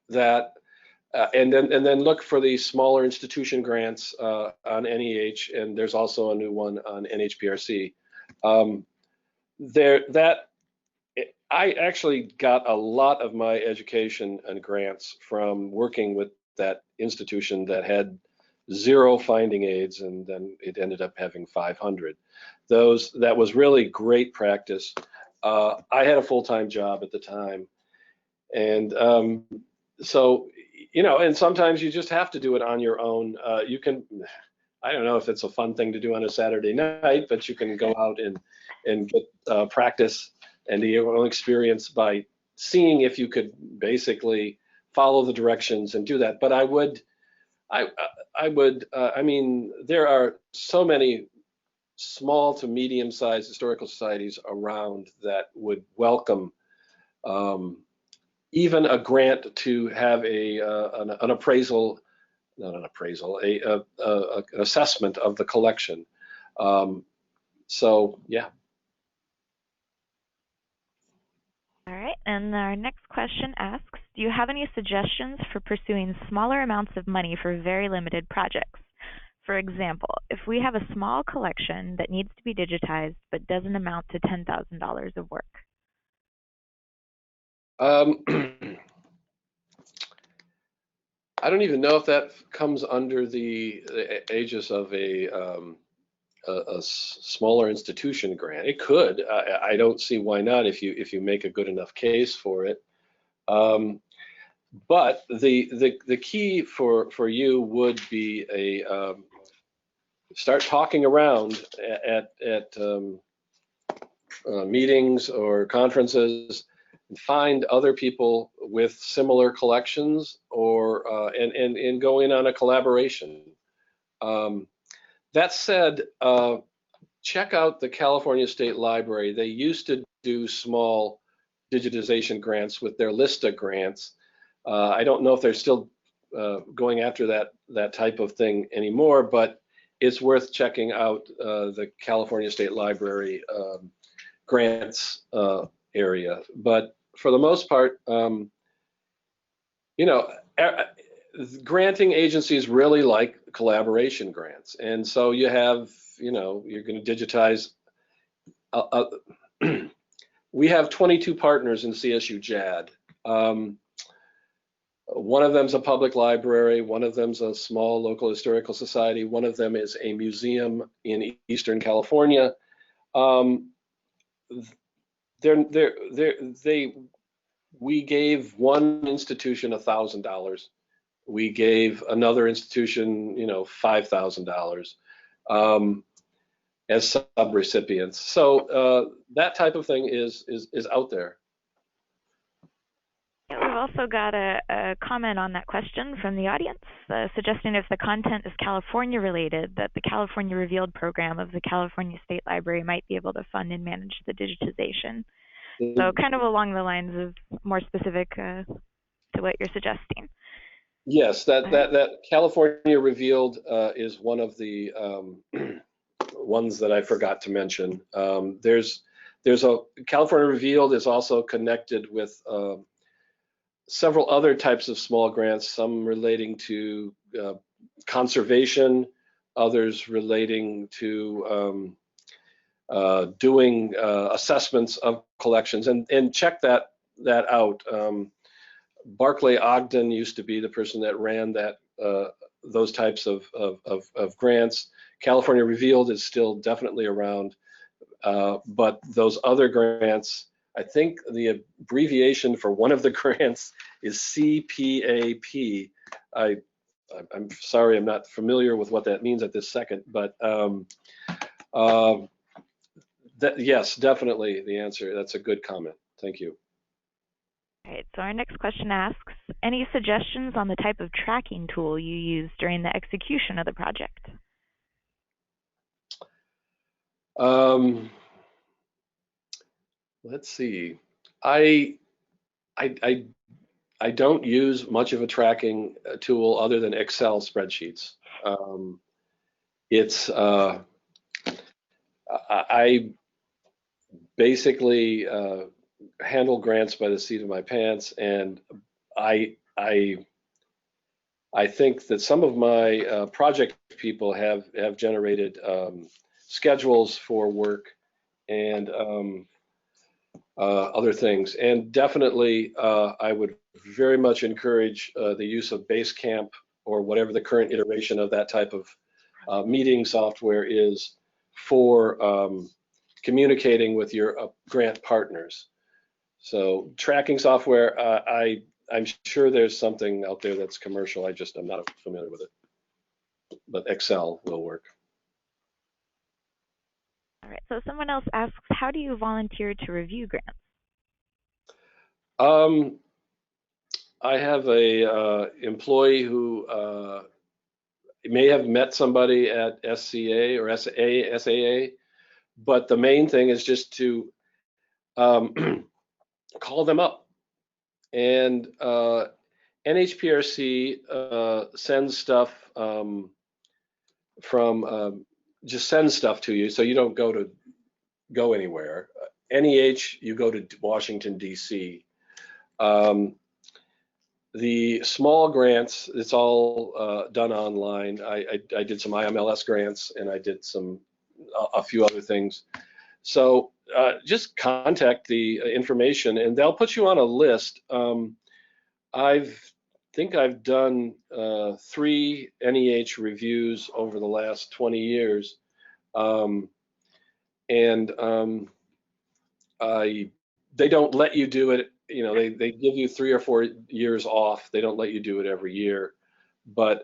that, and then look for the smaller institution grants on NEH, and there's also a new one on NHPRC. I actually got a lot of my education and grants from working with that institution that had 0 finding aids, and then it ended up having 500. That was really great practice. I had a full-time job at the time, and so and sometimes you just have to do it on your own. You can, I don't know if it's a fun thing to do on a Saturday night, but you can go out and get practice and your own experience by seeing if you could basically follow the directions and do that. But I mean, there are so many small to medium-sized historical societies around that would welcome even a grant to have an appraisal, not an appraisal, an assessment of the collection. So yeah. All right, and our next question asks, do you have any suggestions for pursuing smaller amounts of money for very limited projects? For example, if we have a small collection that needs to be digitized but doesn't amount to $10,000 of work. I don't even know if that comes under the aegis of a smaller institution grant. It could. I don't see why not if you make a good enough case for it. But the key for you would be start talking around at meetings or conferences find other people with similar collections, or and go in on a collaboration. That said, check out the California State Library. They used to do small digitization grants with their Lista grants. I don't know if they're still going after that type of thing anymore, but it's worth checking out the California State Library grants area. But for the most part, you know, granting agencies really like collaboration grants, and so you have, you know, you're going to digitize. We have 22 partners in CSU JAD. One of them's a public library, one of them's a small local historical society, one of them is a museum in Eastern California. We gave one institution $1,000. We gave another institution, you know, $5,000 as sub-recipients. So that type of thing is out there. Yeah, we've also got a comment on that question from the audience, suggesting if the content is California related, that the California Revealed program of the California State Library might be able to fund and manage the digitization. So kind of along the lines of more specific to what you're suggesting. Yes, that California Revealed is one of the ones that I forgot to mention. There's a California Revealed is also connected with several other types of small grants, some relating to conservation, others relating to doing assessments of collections, and check that out. Barclay Ogden used to be the person that ran that those types of grants. California Revealed is still definitely around, but those other grants, I think the abbreviation for one of the grants is CPAP. I'm sorry, I'm not familiar with what that means at this second, but yes, definitely the answer. That's a good comment. Thank you. All right, so our next question asks, any suggestions on the type of tracking tool you use during the execution of the project? Let's see. I don't use much of a tracking tool other than Excel spreadsheets. I basically handle grants by the seat of my pants, and I think that some of my project people have generated schedules for work and other things, and definitely I would very much encourage the use of Basecamp or whatever the current iteration of that type of meeting software is for communicating with your grant partners. So tracking software, I'm sure there's something out there that's commercial. I'm not familiar with it, but Excel will work. All right, so someone else asks, how do you volunteer to review grants? I have a employee who may have met somebody at SCA or SAA, but the main thing is just to call them up. And NHPRC sends stuff just sends stuff to you, so you don't go anywhere. NEH, you go to Washington, D.C. The small grants, it's all done online. I did some IMLS grants, and I did a few other things. So just contact the information, and they'll put you on a list. I think I've done 3 NEH reviews over the last 20 years, and they don't let you do it. You know, they give you 3 or 4 years off. They don't let you do it every year. But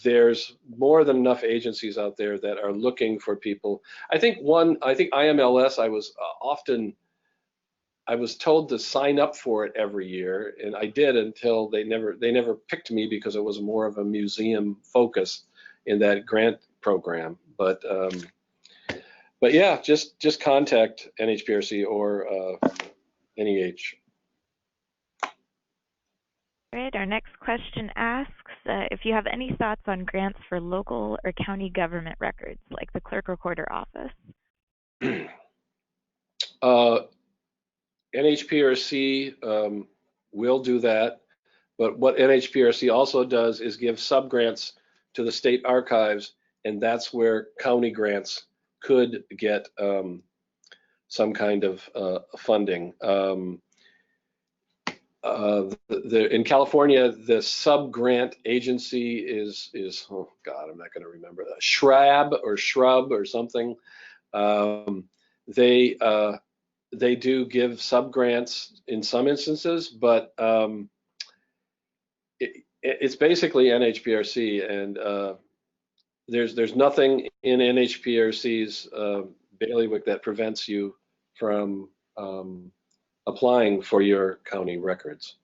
there's more than enough agencies out there that are looking for people. I think IMLS, I was often I was told to sign up for it every year, and I did until they never picked me because it was more of a museum focus in that grant program. But yeah, just contact NHPRC or NEH. All right, our next question asks if you have any thoughts on grants for local or county government records, like the clerk recorder office. NHPRC will do that, but what NHPRC also does is give sub-grants to the state archives, and that's where county grants could get some kind of funding. In California, the sub-grant agency is oh God, I'm not going to remember that, Shrub or something. They do give sub-grants in some instances, but it's basically NHPRC, and there's nothing in NHPRC's bailiwick that prevents you from applying for your county records.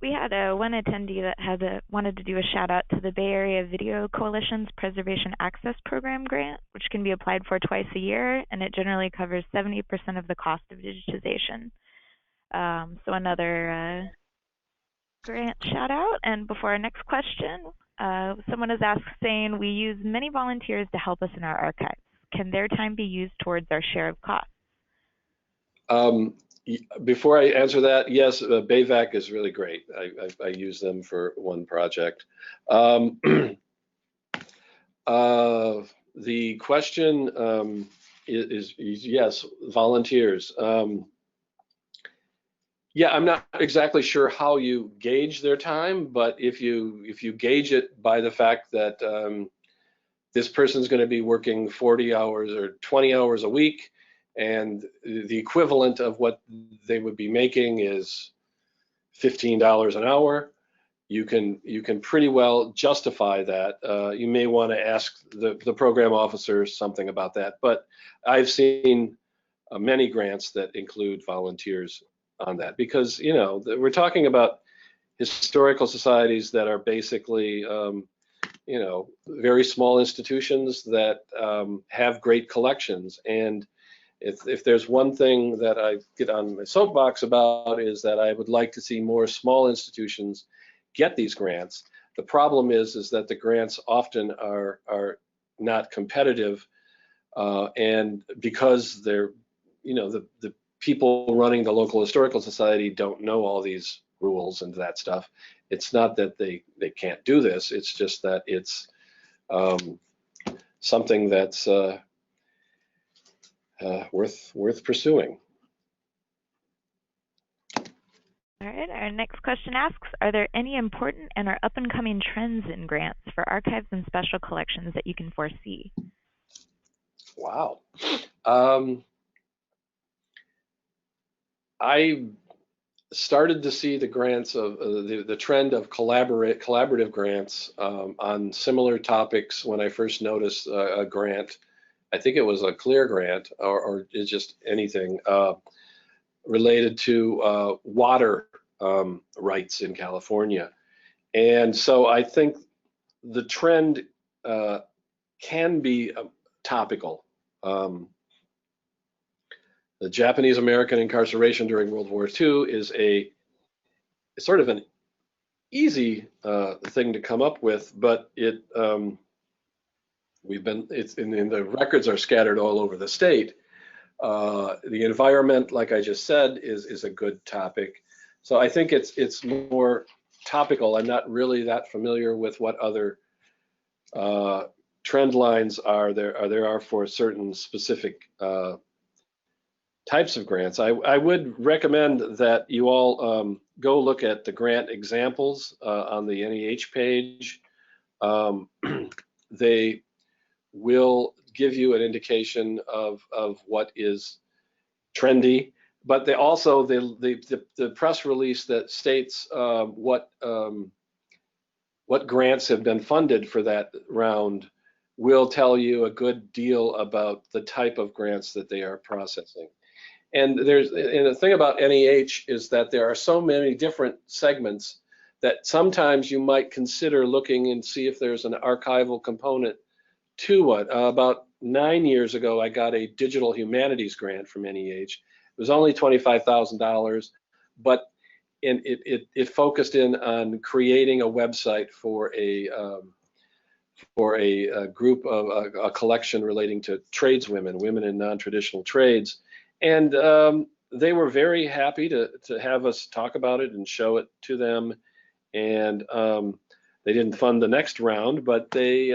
We had one attendee that wanted to do a shout out to the Bay Area Video Coalition's Preservation Access Program grant, which can be applied for twice a year, and it generally covers 70% of the cost of digitization. So another grant shout out. And before our next question, someone has asked saying, we use many volunteers to help us in our archives. Can their time be used towards our share of costs? Before I answer that, yes, BayVac is really great. I use them for one project. The question is yes, volunteers. Yeah, I'm not exactly sure how you gauge their time, but if you gauge it by the fact that this person's going to be working 40 hours or 20 hours a week, and the equivalent of what they would be making is $15 an hour, you can pretty well justify that. You may want to ask the program officer something about that, but I've seen many grants that include volunteers on that, because we're talking about historical societies that are basically very small institutions that have great collections. And if there's one thing that I get on my soapbox about, is that I would like to see more small institutions get these grants. The problem is that the grants often are not competitive, and because they're the people running the local historical society don't know all these rules and that stuff. It's not that they can't do this, it's just that it's something that's worth pursuing. All right, our next question asks, are there any important and or up-and-coming trends in grants for archives and special collections that you can foresee? Wow. I started to see the grants of the trend of collaborative grants on similar topics when I first noticed a grant. I think it was a clear grant or it's just anything related to water rights in California. And so I think the trend can be topical. The Japanese American incarceration during World War II is sort of an easy thing to come up with, but it's in the records are scattered all over the state. The environment, like I just said, is a good topic. So I think it's more topical. I'm not really that familiar with what other trend lines there are for certain specific types of grants. I would recommend that you all go look at the grant examples on the NEH page. They will give you an indication of what is trendy, but they also the press release that states what grants have been funded for that round will tell you a good deal about the type of grants that they are processing. And the thing about NEH is that there are so many different segments that sometimes you might consider looking and see if there's an archival component to it. About 9 years ago, I got a digital humanities grant from NEH. It was only $25,000, but it focused in on creating a website for a group of a collection relating to tradeswomen, women in non-traditional trades, and they were very happy to have us talk about it and show it to them. And they didn't fund the next round, but they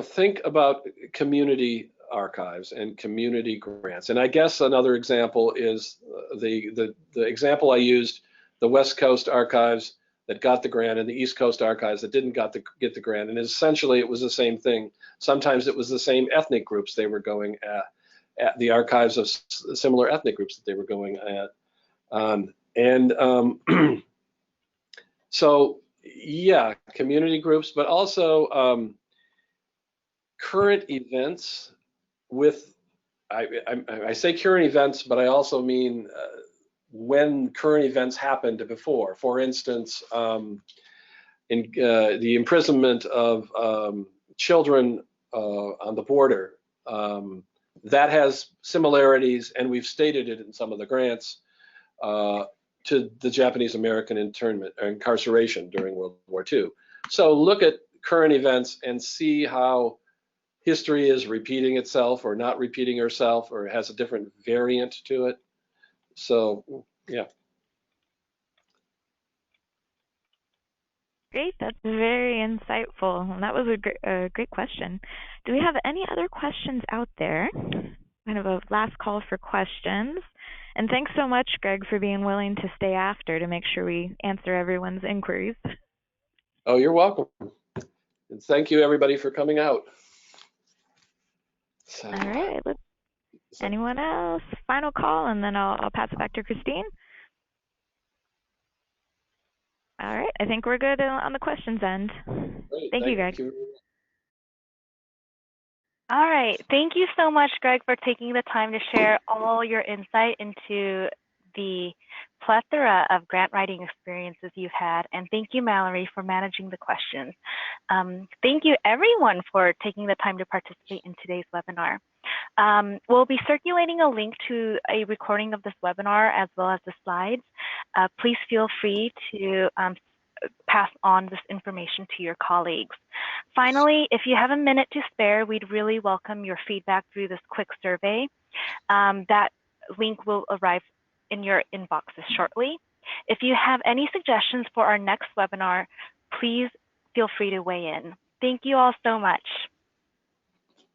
think about community archives and community grants. And I guess another example is the example I used, the West Coast archives that got the grant and the East Coast archives that didn't get the grant. And essentially it was the same thing. Sometimes it was the same ethnic groups they were going at the archives of similar ethnic groups that they were going at. So yeah, community groups, but also current events with, I say current events, but I also mean when current events happened before. For instance, in the imprisonment of children on the border, that has similarities, and we've stated it in some of the grants, to the Japanese American internment or incarceration during World War II. So look at current events and see how history is repeating itself or not repeating itself or has a different variant to it. So, yeah. Great, that's very insightful. That was a great question. Do we have any other questions out there? Kind of a last call for questions. And thanks so much, Greg, for being willing to stay after to make sure we answer everyone's inquiries. Oh, you're welcome. And thank you, everybody, for coming out. So, all right, anyone else? Final call, and then I'll pass it back to Christine. All right, I think we're good on the questions end. Great. Thank you, Greg. All right, thank you so much, Greg, for taking the time to share all your insight into the plethora of grant writing experiences you've had. And thank you, Mallory, for managing the questions. Thank you, everyone, for taking the time to participate in today's webinar. We'll be circulating a link to a recording of this webinar as well as the slides. Please feel free to pass on this information to your colleagues. Finally, if you have a minute to spare, we'd really welcome your feedback through this quick survey. That link will arrive in your inboxes shortly. If you have any suggestions for our next webinar, please feel free to weigh in. Thank you all so much.